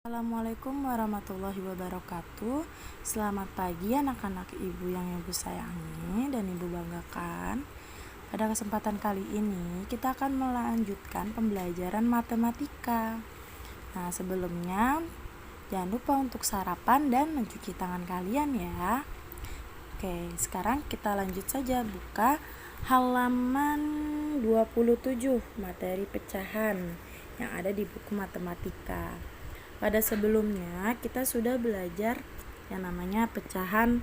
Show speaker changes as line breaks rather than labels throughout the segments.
Assalamualaikum warahmatullahi wabarakatuh. Selamat pagi anak-anak ibu yang ibu sayangi dan ibu banggakan. Pada kesempatan kali ini kita akan melanjutkan pembelajaran matematika. Nah, sebelumnya jangan lupa untuk sarapan dan mencuci tangan kalian ya. Oke, sekarang kita lanjut saja, buka halaman 27 materi pecahan yang ada di buku matematika. Pada sebelumnya kita sudah belajar yang namanya pecahan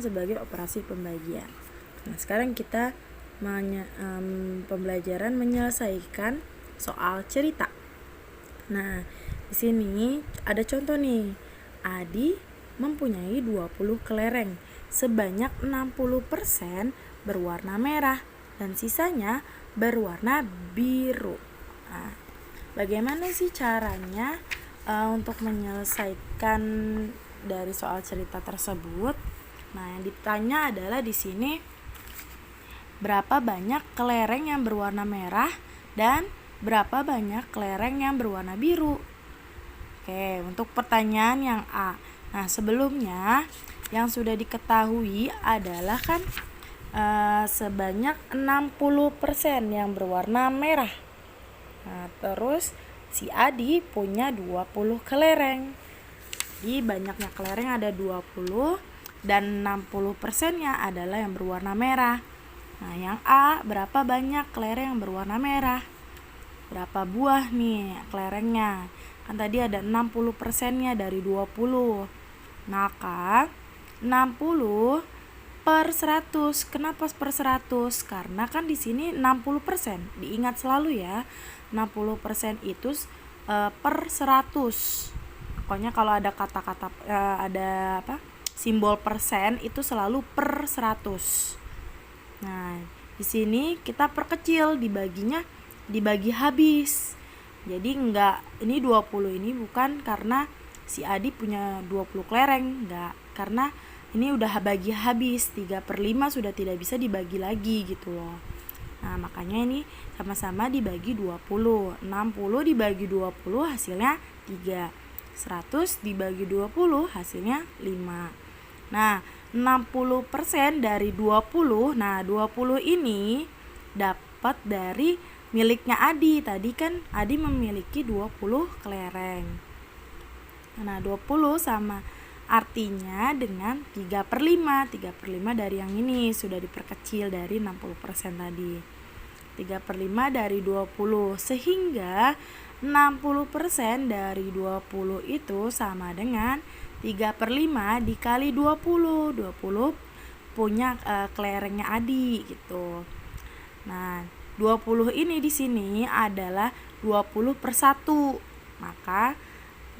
sebagai operasi pembagian. Nah, sekarang kita pembelajaran menyelesaikan soal cerita. Nah, di sini ada contoh nih. Adi mempunyai 20 kelereng. Sebanyak 60% berwarna merah dan sisanya berwarna biru. Nah, bagaimana sih caranya untuk menyelesaikan dari soal cerita tersebut? Nah, yang ditanya adalah di sini berapa banyak kelereng yang berwarna merah dan berapa banyak kelereng yang berwarna biru. Oke, untuk pertanyaan yang A. Nah, sebelumnya yang sudah diketahui adalah kan sebanyak 60% yang berwarna merah. Nah, terus si Adi punya 20 kelereng. Di banyaknya kelereng ada 20 dan 60%-nya adalah yang berwarna merah. Nah, yang A, berapa banyak kelereng yang berwarna merah? Berapa buah nih kelerengnya? Kan tadi ada 60%-nya dari 20. Maka 60 per 100. Kenapa per 100? Karena kan di sini 60%. Diingat selalu ya. 60% itu per 100. Pokoknya kalau ada kata-kata simbol persen itu selalu per 100. Nah, di sini kita perkecil, dibagi habis. Jadi ini 20 ini bukan karena si Adi punya 20 kelereng, enggak. Karena ini udah bagi habis, 3/5 sudah tidak bisa dibagi lagi gitu loh. Nah, makanya ini sama-sama dibagi 20. 60 dibagi 20 hasilnya 3. 100 dibagi 20 hasilnya 5. Nah, 60% dari 20. Nah, 20 ini dapat dari miliknya Adi. Tadi kan Adi memiliki 20 kelereng. Nah, 20 sama artinya dengan 3/5. 3/5 dari yang ini sudah diperkecil dari 60% tadi. 3/5 dari 20. Sehingga 60% dari 20 itu sama dengan 3/5 dikali 20. 20 punya kelerengnya Adi gitu. Nah, 20 ini di sini adalah 20 per 1. Maka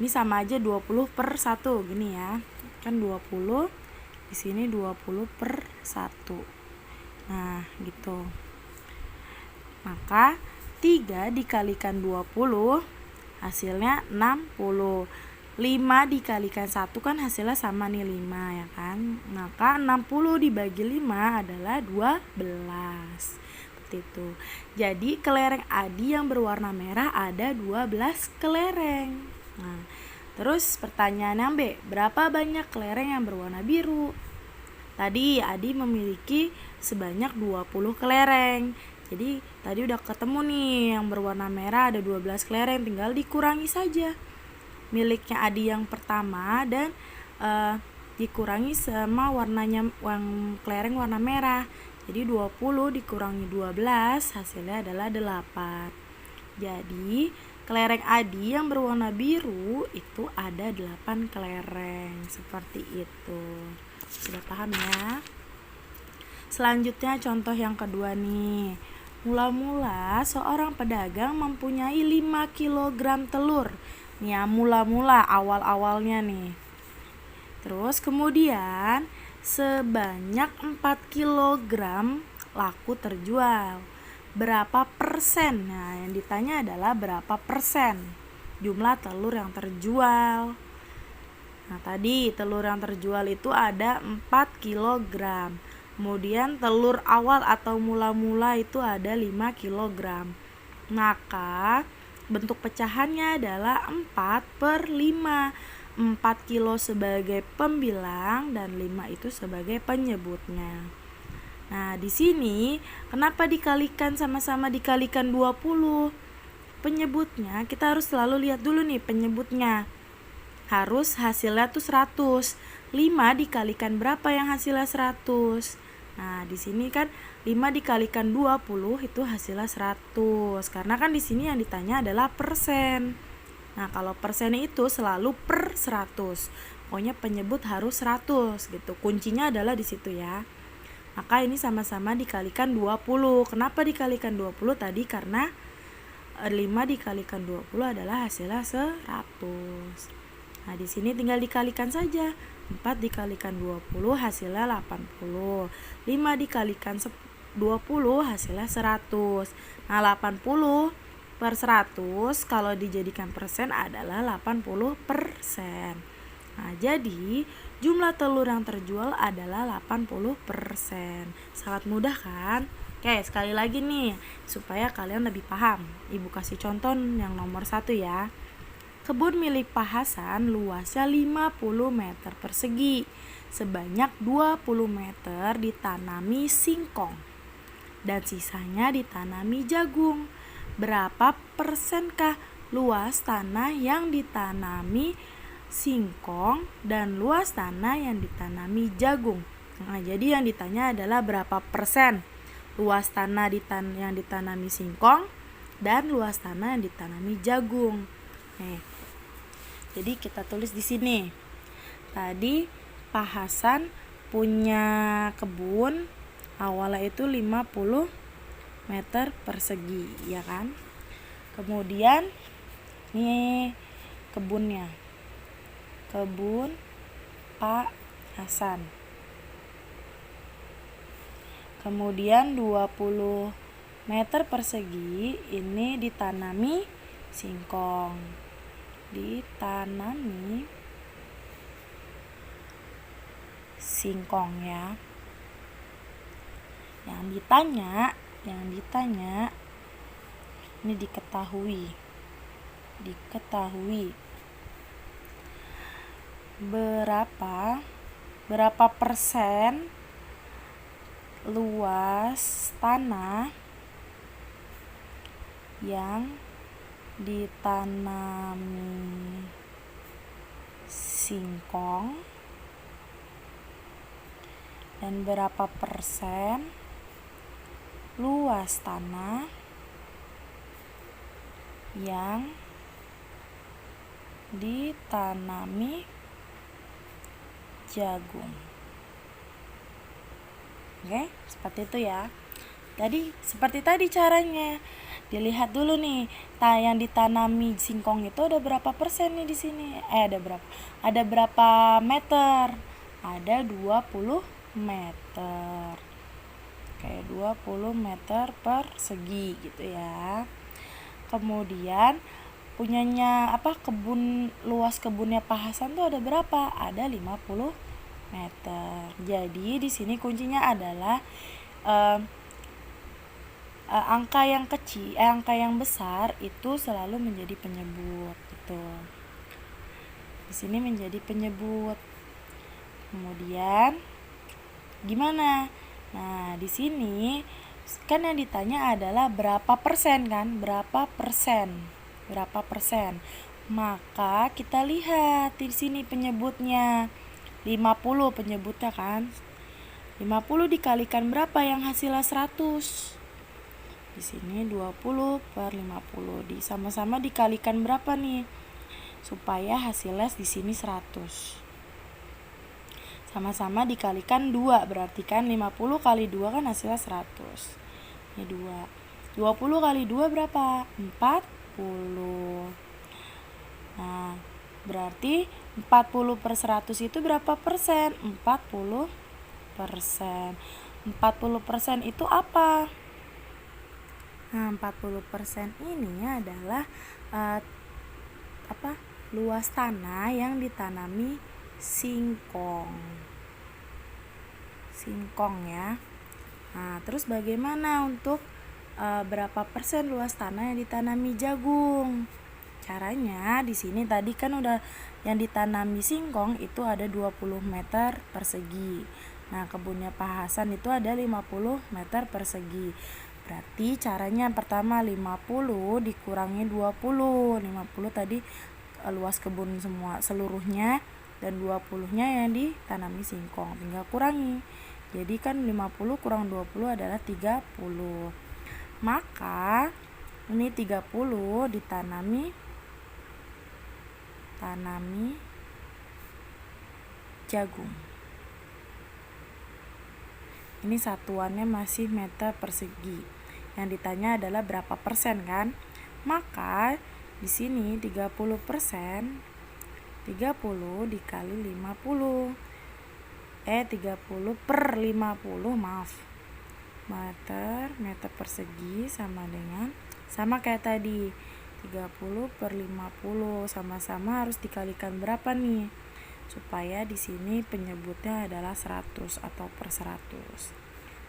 ini sama aja 20 per 1 gini ya. Kan 20 di sini 20 per 1. Nah, gitu. Maka 3 dikalikan 20 hasilnya 60. 5 dikalikan 1 kan hasilnya sama nih 5 ya kan. Maka 60 dibagi 5 adalah 12. Seperti itu. Jadi kelereng Adi yang berwarna merah ada 12 kelereng. Nah, terus pertanyaan yang B, berapa banyak kelereng yang berwarna biru? Tadi Adi memiliki sebanyak 20 kelereng. Jadi tadi udah ketemu nih yang berwarna merah ada 12 kelereng, tinggal dikurangi saja miliknya Adi yang pertama dan dikurangi sama kelereng warna merah. Jadi 20 dikurangi 12 hasilnya adalah 8. Jadi kelereng Adi yang berwarna biru itu ada 8 kelereng. Seperti itu. Sudah paham ya? Selanjutnya contoh yang kedua nih. Mula-mula seorang pedagang mempunyai 5 kg telur. Nih ya, mula-mula awal-awalnya nih. Terus kemudian sebanyak 4 kg laku terjual. Berapa persen? Nah, yang ditanya adalah berapa persen jumlah telur yang terjual. Nah, tadi telur yang terjual itu ada 4 kg. Kemudian telur awal atau mula-mula itu ada 5 kg. Maka bentuk pecahannya adalah 4/5. 4 kilo sebagai pembilang dan 5 itu sebagai penyebutnya. Nah, di sini kenapa dikalikan sama-sama dikalikan 20? Penyebutnya kita harus selalu lihat dulu nih penyebutnya. Harus hasilnya tuh 100. 5 dikalikan berapa yang hasilnya 100? Nah, di sini kan 5 dikalikan 20 itu hasilnya 100. Karena kan di sini yang ditanya adalah persen. Nah, kalau persen itu selalu per 100. Pokoknya penyebut harus 100 gitu. Kuncinya adalah di situ ya. Maka ini sama-sama dikalikan 20. Kenapa dikalikan 20 tadi? Karena 5 dikalikan 20 adalah hasilnya 100. Nah, di sini tinggal dikalikan saja. 4 dikalikan 20 hasilnya 80. 5 dikalikan 20 hasilnya 100. Nah, 80 per 100 kalau dijadikan persen adalah 80%. Nah, jadi jumlah telur yang terjual adalah 80%. Sangat mudah kan? Oke, sekali lagi nih supaya kalian lebih paham. Ibu kasih contoh yang nomor 1 ya. Kebun milik Pak Hasan luasnya 50 meter persegi. Sebanyak 20 meter ditanami singkong dan sisanya ditanami jagung. Berapa persenkah luas tanah yang ditanami singkong dan luas tanah yang ditanami jagung? Nah, jadi yang ditanya adalah berapa persen luas tanah yang ditanami singkong dan luas tanah yang ditanami jagung. Jadi kita tulis di sini. Tadi Pak Hasan punya kebun awalnya itu 50 meter persegi, ya kan? Kemudian ini kebunnya. Kebun Pak Hasan. Kemudian 20 meter persegi ini ditanami singkong. Ditanami singkong ya. Yang ditanya ini diketahui berapa persen luas tanah yang ditanami singkong dan berapa persen luas tanah yang ditanami jagung. Oke, seperti itu ya. Tadi seperti tadi caranya. Dilihat dulu nih, yang ditanami singkong itu ada berapa persen nih di sini? Ada berapa meter? Ada 20 meter. Kayak 20 meter persegi gitu ya. Kemudian punyanya luas kebunnya Pak Hasan tuh ada berapa? Ada 50 meter. Jadi di sini kuncinya adalah angka yang besar itu selalu menjadi penyebut gitu. Di sini menjadi penyebut. Kemudian gimana? Nah, di sini kan yang ditanya adalah berapa persen kan? Berapa persen? Maka kita lihat di sini penyebutnya. 50 penyebutnya kan. 50 dikalikan berapa yang hasilnya 100? Di sini 20 per 50 sama-sama dikalikan berapa nih? Supaya hasilnya di sini 100. Sama-sama dikalikan 2, berarti kan 50 kali 2 kan hasilnya 100. Ini 2. 20 kali 2 berapa? 40. Nah, berarti 40 per 100 itu berapa persen? 40%. 40% itu apa? Nah, 40% ini adalah luas tanah yang ditanami singkong ya. Nah, terus bagaimana untuk berapa persen luas tanah yang ditanami jagung. Caranya di sini tadi kan udah yang ditanami singkong itu ada 20 meter persegi. Nah, kebunnya Pak Hasan itu ada 50 meter persegi. Berarti caranya yang pertama 50 dikurangi 20. 50 tadi luas kebun semua seluruhnya dan 20-nya yang ditanami singkong. Tinggal kurangi. Jadi kan 50 kurang 20 adalah 30. Maka ini 30 ditanami jagung. Ini satuannya masih meter persegi. Yang ditanya adalah berapa persen kan? Maka di sini 30%, 30 dikali 50. 30 per 50, maaf. Meter persegi sama kayak tadi 30 per 50 sama-sama harus dikalikan berapa nih supaya di sini penyebutnya adalah 100 atau per 100.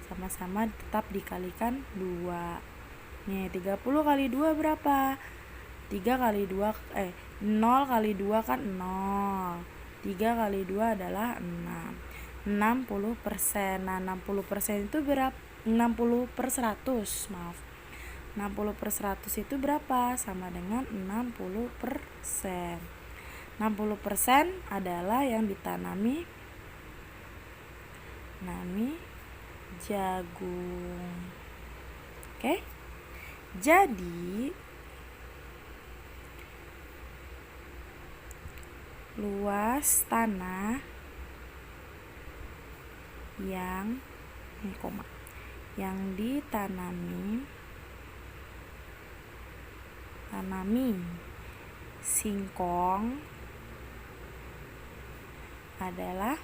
Sama-sama tetap dikalikan 2. Nih 30 kali 2 berapa? 3 kali 2 0 kali 2 kan 0. 3 kali 2 adalah 6. 60%. Nah, 60% itu berapa? 60 per 100, maaf. 60 per 100 itu berapa? Sama dengan 60%. 60% adalah yang ditanami jagung. Oke? Jadi luas tanah yang ditanami singkong adalah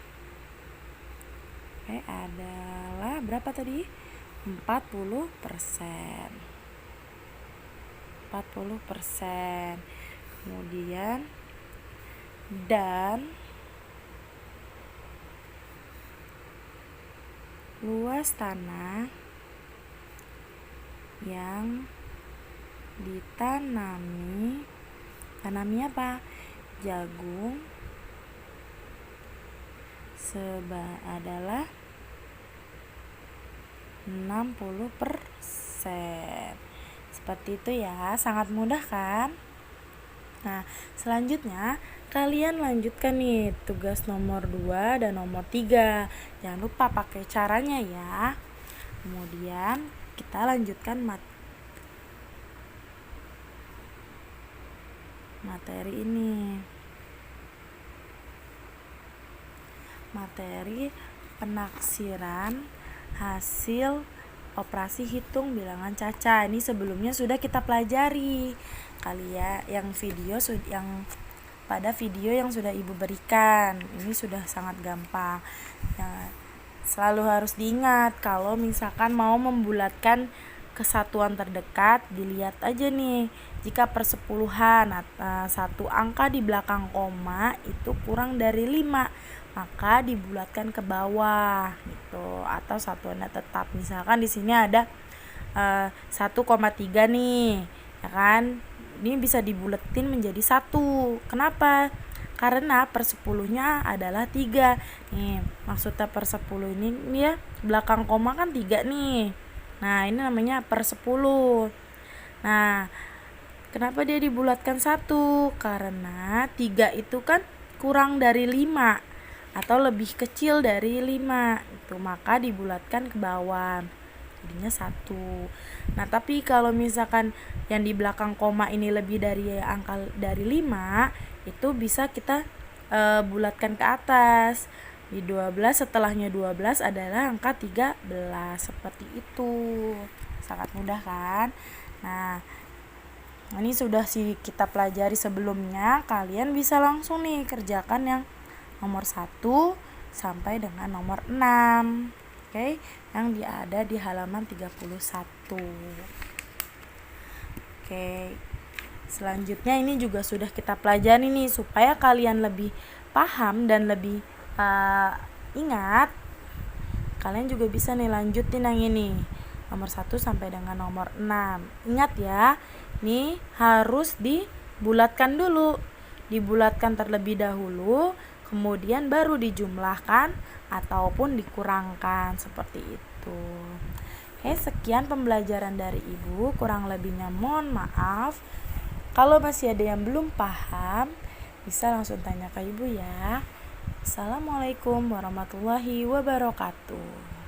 berapa tadi? 40%. Kemudian dan luas tanah yang ditanami apa? Jagung adalah 60%. Seperti itu ya, sangat mudah kan? Nah, selanjutnya kalian lanjutkan nih tugas nomor 2 dan nomor 3. Jangan lupa pakai caranya ya. Kemudian kita lanjutkan materi ini. Materi penaksiran hasil operasi hitung bilangan caca. Ini sebelumnya sudah kita pelajari. Yang pada video yang sudah Ibu berikan. Ini sudah sangat gampang. Selalu harus diingat kalau misalkan mau membulatkan kesatuan terdekat, dilihat aja nih. Jika persepuluhan satu angka di belakang koma itu kurang dari 5, maka dibulatkan ke bawah gitu, atau satuannya tetap. Misalkan di sini ada 1,3 nih, ya kan? Ini bisa dibuletin menjadi 1. Kenapa? Karena per 10-nya adalah 3. Nih, maksudnya per 10 ini ya belakang koma kan 3 nih. Nah, ini namanya per 10. Nah, kenapa dia dibulatkan 1? Karena 3 itu kan kurang dari 5 atau lebih kecil dari 5. Itu maka dibulatkan ke bawah. Jadinya 1. Nah, tapi kalau misalkan yang di belakang koma ini lebih dari angka dari 5, itu bisa kita bulatkan ke atas. Di 12 setelahnya 12 adalah angka 13. Seperti itu. Sangat mudah kan? Nah, ini sudah kita pelajari sebelumnya. Kalian bisa langsung nih kerjakan yang nomor 1 sampai dengan nomor 6. Oke, yang ada di halaman 31. Oke. Selanjutnya ini juga sudah kita pelajari nih supaya kalian lebih paham dan lebih ingat. Kalian juga bisa nih lanjutin yang ini. nomor 1 sampai dengan nomor 6. Ingat ya, nih harus dibulatkan dulu. Dibulatkan terlebih dahulu, kemudian baru dijumlahkan ataupun dikurangkan seperti itu. Oke, sekian pembelajaran dari Ibu, kurang lebihnya mohon maaf. Kalau masih ada yang belum paham, bisa langsung tanya ke Ibu ya. Assalamualaikum warahmatullahi wabarakatuh.